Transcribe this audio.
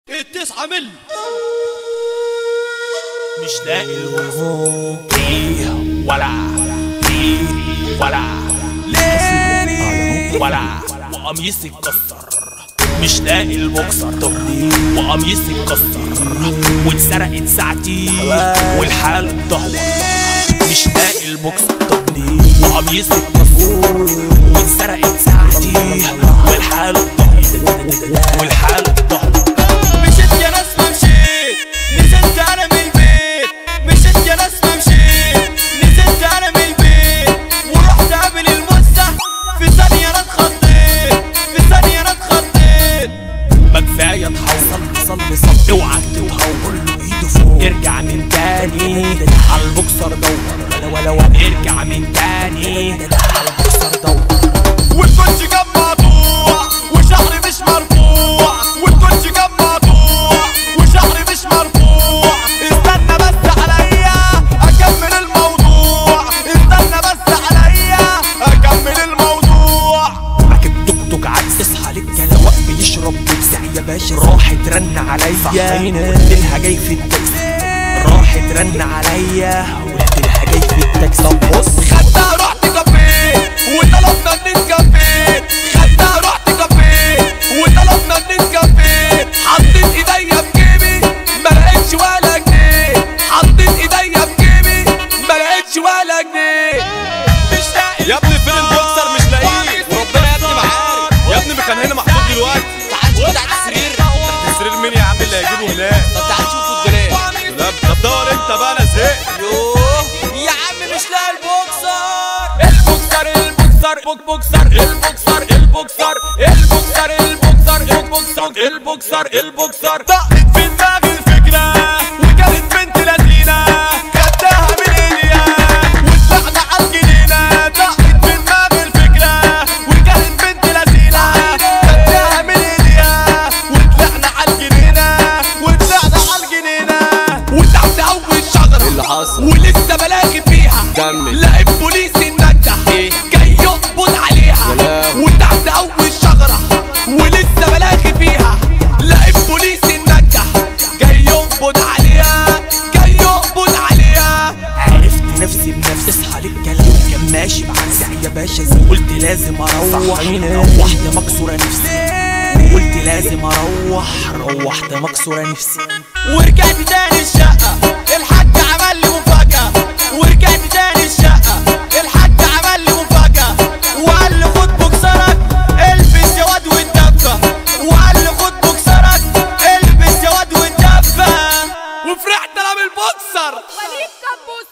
التسعة مل مش لاقي البوكسر فيه ولا فيه ولا ليه ولا وقميصي اتكسر. مش لاقي البوكسر وقميصي اتكسر واتسرقت ساعتي والحال اتدهور. مش لاقي البوكسر وقميصي اتكسر واتسرقت ساعتي والحال اتدهور والحال اتدهور. مشيت يا ناس ما مشيت نزلت انا من البيت. مشيت يا ناس ما مشيت نزلت انا من البيت ورحت قابل المزة في ثانية انا اتخضيت في ثانية انا اتخضيت. ما كفاية تحول صلي اوعى تتهور ايده فوق. ارجع من تاني عالبوكسر دور ولا ارجع من تاني عالبوكسر دور. والكوتش كان مقطوع وشعري مش مرفوع. والكوتش كان مقطوع وشعري مش مرفوع. استنى بس عليا اكمل الموضوع. استنى بس عليا اكمل الموضوع. راكب توك توك عكس اصحى للجلاوة بيشرب بيبسع يا باشا. راحت رن عليا قلت لها جاي في التاكسي. راحت رن عليا قلت لها جاي في التاكسي. طب بص خدتها رحت كافيه وطلبنا النسكافيه. خدتها رحت كافيه وطلبنا النسكافيه. حطيت ايديا في جيبي ما لقيتش ولا جنيه. حطيت ايديا في جيبي ما لقيتش ولا جنيه. مش لاقي يا ابني فين البوكسر مش لاقيه وربنا يا ابني معاك. يا ابني ما كان هنا محطوط دلوقتي. تعال شوف تحت السرير. تحت السرير مين يا عم اللي هيجيبه هناك؟ طب تعال شوف الدولاب. طب دور انت بقى انا زهقت. يوه يا عم مش لاقي البوكسر. البوكسر بوكسر البوكسر البوكسر البوكسر البوكسر البوكسر البوكسر البوكسر. طقت في دماغي الفكرة وكانت بنت لذينة. خدتها من ايديا وطلعنا عالجنينة. طقت في دماغي الفكرة وكانت بنت لذينة. خدتها من ايديا وطلعنا عالجنينة وطلعنا عالجنينة. وتحت اول شجرة اللي حصل؟ ولسه بلاقي فيها كمل. لقيت بوليس النجدة جاي يقبض عليها. وتحت اول شجرة ولسه بلاقي فيها لقيت بوليس النجدة جاي يقبض عليها جاي يقبض عليها. عرفت نفسي بنفسي اصحى للكلام كان ماشي بعكسع يا باشا. قلت لازم اروح روحت مكسورة نفسي. قلت لازم روحت مكسورة نفسي. ورجعت تاني الشقة الحاج عمل لي مفاجأة. ورجعت تاني الشقة الحاج عمل لي مفاجأة. وقال لي خد بوكسرك البس يا واد واتدفى. وقال لي خد بوكسرك البس يا واد واتدفى. وفرحت انا بالبوكسر. وليد كبوس